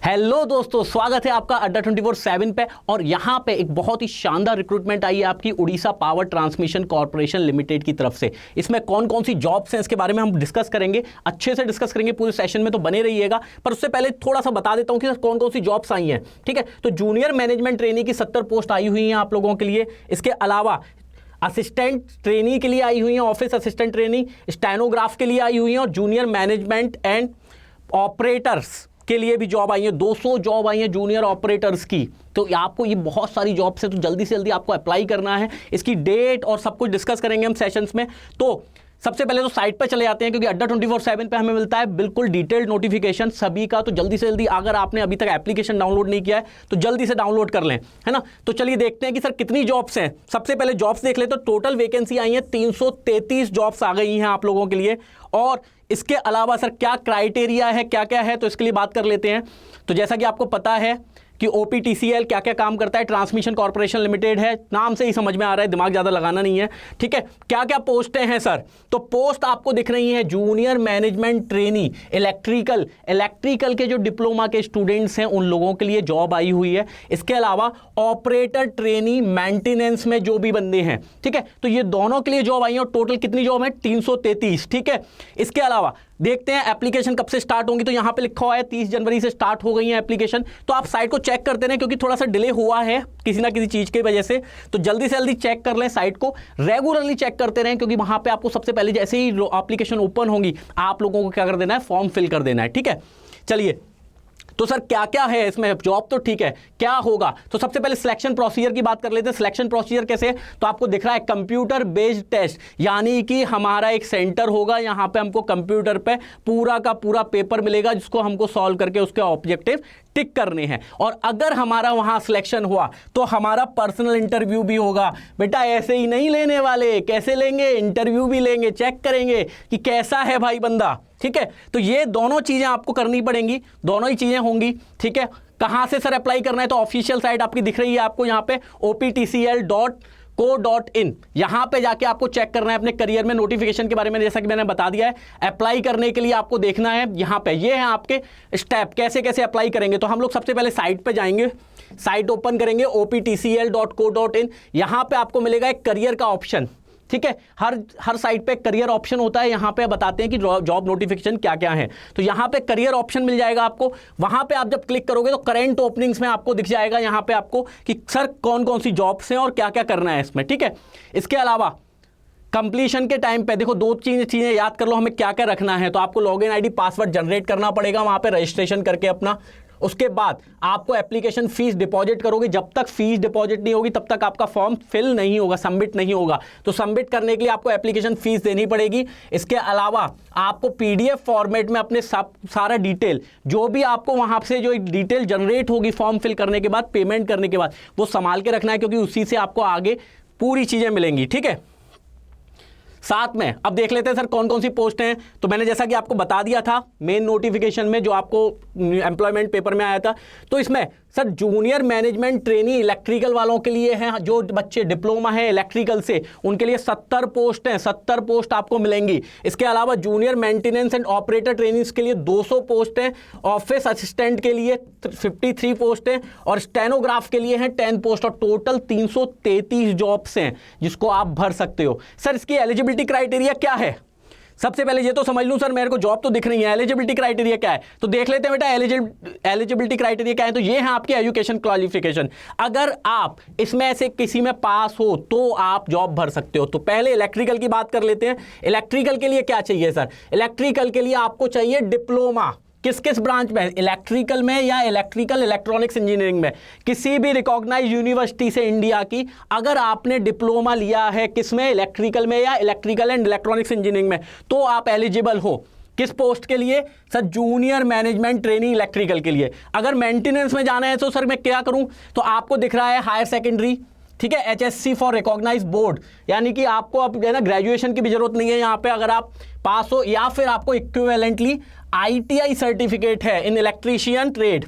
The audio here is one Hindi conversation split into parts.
हेलो दोस्तों, स्वागत है आपका अड्डा 24/7 पे। और यहां पे एक बहुत ही शानदार रिक्रूटमेंट आई है आपकी Orissa power transmission corporation limited की तरफ से। इसमें कौन कौन सी जॉब्स हैं इसके बारे में हम डिस्कस करेंगे, अच्छे से डिस्कस करेंगे पूरे सेशन में, तो बने रहिएगा। पर उससे पहले थोड़ा सा बता देता हूं कि कौन कौन सी जॉब्स आई हैं। ठीक है, तो जूनियर मैनेजमेंट ट्रेनी की 70 पोस्ट आई हुई हैं आप लोगों के लिए। इसके अलावा असिस्टेंट ट्रेनी के लिए आई हुई हैं, ऑफिस असिस्टेंट ट्रेनी, स्टेनोग्राफ के लिए आई हुई हैं, और जूनियर मैनेजमेंट एंड ऑपरेटर्स के लिए भी जॉब आई है। 200 जॉब आई है जूनियर ऑपरेटर्स की। तो आपको ये बहुत सारी जॉब से तो जल्दी से जल्दी आपको अप्लाई करना है। इसकी डेट और सब कुछ डिस्कस करेंगे हम सेशंस में। तो सबसे पहले तो साइट पर चले जाते हैं, क्योंकि अड्डा 24/7 पे हमें मिलता है बिल्कुल डिटेल्ड नोटिफिकेशन सभी का। तो जल्दी से जल्दी, अगर आपने अभी तक एप्लीकेशन डाउनलोड नहीं किया है तो जल्दी से डाउनलोड कर लें, है ना। तो चलिए देखते हैं कि सर कितनी जॉब्स हैं। सबसे पहले जॉब्स देख ले तो टोटल वैकेंसी आई है 333 जॉब्स आ गई हैं आप लोगों के लिए। और इसके अलावा सर क्या क्राइटेरिया है, क्या क्या है, तो इसके लिए बात कर लेते हैं। तो जैसा कि आपको पता है कि OPTCL क्या क्या काम करता है, ट्रांसमिशन कॉर्पोरेशन लिमिटेड है, नाम से ही समझ में आ रहा है, दिमाग ज़्यादा लगाना नहीं है। ठीक है, क्या क्या पोस्टें हैं सर, तो पोस्ट आपको दिख रही है जूनियर मैनेजमेंट ट्रेनी इलेक्ट्रिकल के जो डिप्लोमा के स्टूडेंट्स हैं उन लोगों के लिए जॉब आई हुई है। इसके अलावा ऑपरेटर ट्रेनी मेंटेनेंस में जो भी बंदे हैं, ठीक है, तो ये दोनों के लिए जॉब आई है। और टोटल कितनी जॉब है, 333। ठीक है, इसके अलावा देखते हैं एप्लीकेशन कब से स्टार्ट होंगी। तो यहां पे लिखा हुआ है 30 जनवरी से स्टार्ट हो गई है एप्लीकेशन। तो आप साइट को चेक करते रहें, क्योंकि थोड़ा सा डिले हुआ है किसी ना किसी चीज की वजह से। तो जल्दी से जल्दी चेक कर लें, साइट को रेगुलरली चेक करते रहें, क्योंकि वहां पे आपको सबसे पहले जैसे ही एप्लीकेशन ओपन होंगी आप लोगों को क्या कर देना है, फॉर्म फिल कर देना है। ठीक है, चलिए तो सर क्या क्या है इसमें, जॉब तो ठीक है, क्या होगा। तो सबसे पहले सिलेक्शन प्रोसीजर की बात कर लेते हैं। सिलेक्शन प्रोसीजर कैसे है, तो आपको दिख रहा है कंप्यूटर बेस्ड टेस्ट, यानी कि हमारा एक सेंटर होगा, यहां पे हमको कंप्यूटर पे पूरा का पूरा पेपर मिलेगा, जिसको हमको सॉल्व करके उसके ऑब्जेक्टिव टिक करने हैं। और अगर हमारा वहां सिलेक्शन हुआ तो हमारा पर्सनल इंटरव्यू भी होगा। बेटा ऐसे ही नहीं लेने वाले, कैसे लेंगे, इंटरव्यू भी लेंगे, चेक करेंगे कि कैसा है भाई बंदा। ठीक है, तो ये दोनों चीजें आपको करनी पड़ेंगी, दोनों ही चीजें होंगी। ठीक है, कहां से सर अप्लाई करना है, तो ऑफिशियल साइट आपकी दिख रही है आपको यहां पे optcl.co.in, यहां पे जाके आपको चेक करना है अपने करियर में नोटिफिकेशन के बारे में। जैसा कि मैंने बता दिया है, अप्लाई करने के लिए आपको देखना है यहां पे, ये है आपके स्टेप कैसे कैसे अप्लाई करेंगे। तो हम लोग सबसे पहले साइट पे जाएंगे, साइट ओपन करेंगे optcl.co.in, यहां पे आपको मिलेगा एक करियर का ऑप्शन। ठीक है, हर साइट पे करियर ऑप्शन होता है, यहां पे बताते हैं कि जॉब नोटिफिकेशन क्या क्या है। तो यहां पे करियर ऑप्शन मिल जाएगा आपको। वहां पे आप जब क्लिक करोगे तो करंट ओपनिंग्स में आपको दिख जाएगा यहां पे आपको कि सर कौन कौन सी जॉब्स हैं और क्या क्या करना है इसमें। ठीक है, इसके अलावा कंप्लीशन के टाइम पे देखो, दो चीजें याद कर लो हमें क्या क्या रखना है। तो आपको लॉगिन आईडी पासवर्ड जनरेट करना पड़ेगा वहां पे रजिस्ट्रेशन करके अपना। उसके बाद आपको एप्लीकेशन फीस डिपॉजिट करोगे, जब तक फीस डिपॉजिट नहीं होगी तब तक आपका फॉर्म फिल नहीं होगा, सबमिट नहीं होगा। तो सबमिट करने के लिए आपको एप्लीकेशन फीस देनी पड़ेगी। इसके अलावा आपको PDF फॉर्मेट में अपने सारा डिटेल, जो भी आपको वहां से जो एक डिटेल जनरेट होगी फॉर्म फिल करने के बाद, पेमेंट करने के बाद, वो संभाल के रखना है, क्योंकि उसी से आपको आगे पूरी चीजें मिलेंगी। ठीक है, साथ में अब देख लेते हैं सर कौन कौन सी पोस्ट हैं। तो मैंने जैसा कि आपको बता दिया था मेन नोटिफिकेशन में, जो आपको एम्प्लॉयमेंट पेपर में आया था, तो इसमें sir junior management trainee electrical वालों के लिए हैं, जो बच्चे डिप्लोमा है इलेक्ट्रिकल से, उनके लिए 70 पोस्ट हैं, 70 पोस्ट आपको मिलेंगी। इसके अलावा junior maintenance and operator trainings के लिए 200 पोस्ट हैं, ऑफिस असिस्टेंट के लिए 53 पोस्ट हैं, और स्टेनोग्राफ के लिए हैं 10 पोस्ट, और टोटल 333 जॉब्स हैं जिसको आप भर सकते हो। सर इसकी एलिजिबिलिटी क्राइटेरिया क्या है, सबसे पहले ये तो समझ लूं सर, मेरे को जॉब तो दिख रही है, एलिजिबिलिटी क्राइटेरिया क्या है। तो देख लेते हैं बेटा एलिजिबिलिटी क्राइटेरिया क्या है। तो ये है आपकी एजुकेशन क्वालिफिकेशन। अगर आप इसमें से किसी में पास हो तो आप जॉब भर सकते हो। तो पहले इलेक्ट्रिकल की बात कर लेते हैं। इलेक्ट्रिकल के लिए क्या चाहिए सर, इलेक्ट्रिकल के लिए आपको चाहिए डिप्लोमा, किस किस ब्रांच में, इलेक्ट्रिकल में या इलेक्ट्रिकल इलेक्ट्रॉनिक्स इंजीनियरिंग में, किसी भी रिकॉग्नाइज यूनिवर्सिटी से इंडिया की, अगर आपने डिप्लोमा लिया है किसमें, इलेक्ट्रिकल में या इलेक्ट्रिकल एंड इलेक्ट्रॉनिक्स इंजीनियरिंग में, तो आप एलिजिबल हो। किस पोस्ट के लिए sir, junior management trainee electrical के लिए। अगर मेंटेनेंस में जाना है तो सर मैं क्या करूं, तो आपको दिख रहा है हायर सेकेंडरी, ठीक है, HSC फॉर रिकॉग्नाइज बोर्ड, यानी कि आपको अब है ना ग्रेजुएशन की भी जरूरत नहीं है यहाँ पे। अगर आप पास हो, या फिर आपको इक्विवेलेंटली ITI सर्टिफिकेट है इन इलेक्ट्रीशियन ट्रेड,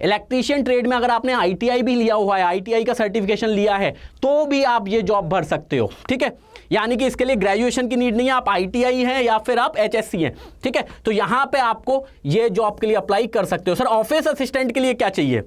इलेक्ट्रीशियन ट्रेड में अगर आपने ITI भी लिया हुआ है, ITI का सर्टिफिकेशन लिया है, तो भी आप ये जॉब भर सकते हो। ठीक है, यानी कि इसके लिए ग्रेजुएशन की नीड नहीं है, आप ITI हैं या फिर आप HSC हैं। ठीक है, तो यहां पे आपको ये जॉब के लिए अप्लाई कर सकते हो। सर ऑफिस असिस्टेंट के लिए क्या चाहिए?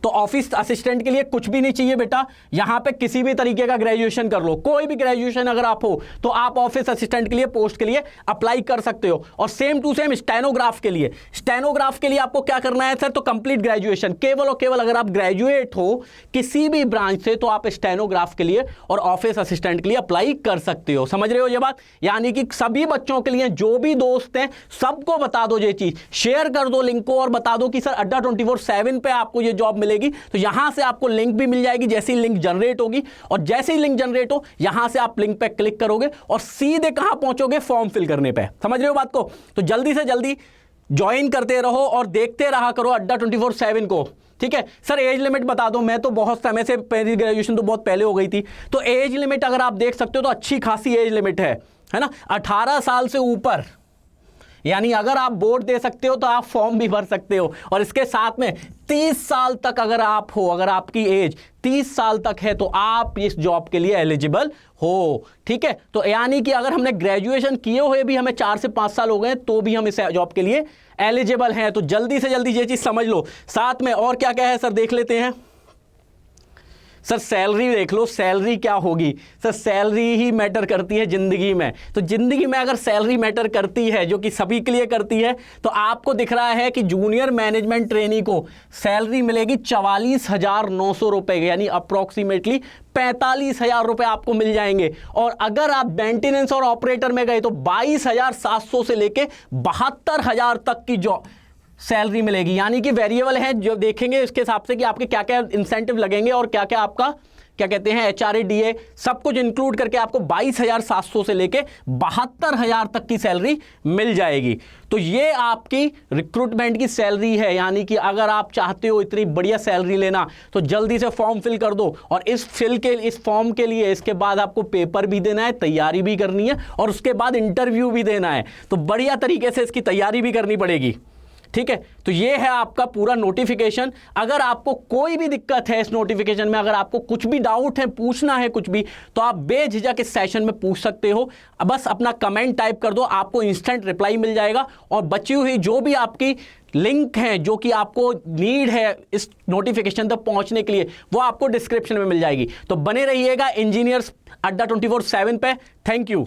तो ऑफिस असिस्टेंट के लिए कुछ भी नहीं चाहिए बेटा, यहां पे किसी भी तरीके का ग्रेजुएशन कर लो, कोई भी ग्रेजुएशन अगर आप हो तो आप ऑफिस असिस्टेंट के लिए पोस्ट के लिए अप्लाई कर सकते हो। और सेम टू सेम स्टेनोग्राफ के लिए, स्टेनोग्राफ के लिए आपको क्या करना है सर? तो कंप्लीट ग्रेजुएशन, केवल और केवल अगर आप ग्रेजुएट हो किसी भी ब्रांच से तो आप स्टेनोग्राफ के लिए और ऑफिस असिस्टेंट के लिए अप्लाई कर सकते हो। समझ रहे हो ये बात? यानी कि सभी बच्चों के लिए, जो भी दोस्त हैं सबको बता दो ये चीज, शेयर कर दो लिंक को और बता दो कि सर अड्डा 24/7 पे आपको ये जॉब मिलेगी। तो यहां से आपको लिंक भी मिल जाएगी, जैसे ही लिंक जनरेट होगी, और जैसे ही लिंक जनरेट हो यहां से आप लिंक पे क्लिक करोगे और सीधे कहां पहुंचोगे? फॉर्म फिल करने पे। समझ रहे हो बात को? तो जल्दी से जल्दी ज्वाइन करते रहो और देखते रहा करो अड्डा 24/7 को। ठीक है सर, एज लिमिट बता दो। मैं तो बहुत समय से, मेरी ग्रेजुएशन तो बहुत पहले हो गई थी, तो एज लिमिट अगर आप देख सकते हो तो अच्छी खासी एज लिमिट है ना, 18 साल से ऊपर। यानी अगर आप वोट दे सकते हो तो आप फॉर्म भी भर सकते हो। और इसके साथ में 30 साल तक अगर आप हो, अगर आपकी एज 30 साल तक है तो आप इस जॉब के लिए एलिजिबल हो। ठीक है, तो यानी कि अगर हमने ग्रेजुएशन किए हुए भी हमें 4 से 5 साल हो गए तो भी हम इस जॉब के लिए एलिजिबल हैं। तो जल्दी से जल्दी ये चीज समझ लो। साथ में और क्या क्या है सर, देख लेते हैं। सर सैलरी देख लो, सैलरी क्या होगी? सर सैलरी ही मैटर करती है ज़िंदगी में। तो ज़िंदगी में अगर सैलरी मैटर करती है, जो कि सभी के लिए करती है, तो आपको दिख रहा है कि जूनियर मैनेजमेंट ट्रेनी को सैलरी मिलेगी 44,900 रुपये, यानी अप्रॉक्सीमेटली 45,000 रुपये आपको मिल जाएंगे। और अगर आप मेंटेनेंस और ऑपरेटर में गए तो 22,700 से लेके 72,000 तक की जॉब सैलरी मिलेगी। यानी कि वेरिएबल है, जो देखेंगे इसके हिसाब से कि आपके क्या क्या इंसेंटिव लगेंगे और क्या क्या आपका क्या कहते हैं HRA DA सब कुछ इंक्लूड करके आपको 22,700 से लेके 72,000 तक की सैलरी मिल जाएगी। तो ये आपकी रिक्रूटमेंट की सैलरी है। यानी कि अगर आप चाहते हो इतनी बढ़िया सैलरी लेना तो जल्दी से फॉर्म फिल कर दो। और इस फॉर्म के लिए इसके बाद आपको पेपर भी देना है, तैयारी भी करनी है, और उसके बाद इंटरव्यू भी देना है। तो बढ़िया तरीके से इसकी तैयारी भी करनी पड़ेगी। ठीक है, तो ये है आपका पूरा नोटिफिकेशन। अगर आपको कोई भी दिक्कत है इस नोटिफिकेशन में, अगर आपको कुछ भी डाउट है, पूछना है कुछ भी, तो आप बेझिझक इस सेशन में पूछ सकते हो। बस अपना कमेंट टाइप कर दो, आपको इंस्टेंट रिप्लाई मिल जाएगा। और बची हुई जो भी आपकी लिंक है, जो कि आपको नीड है इस नोटिफिकेशन तक पहुंचने के लिए, वो आपको डिस्क्रिप्शन में मिल जाएगी। तो बने रहिएगा इंजीनियर्स अड्डा 24/7 पे। Thank you.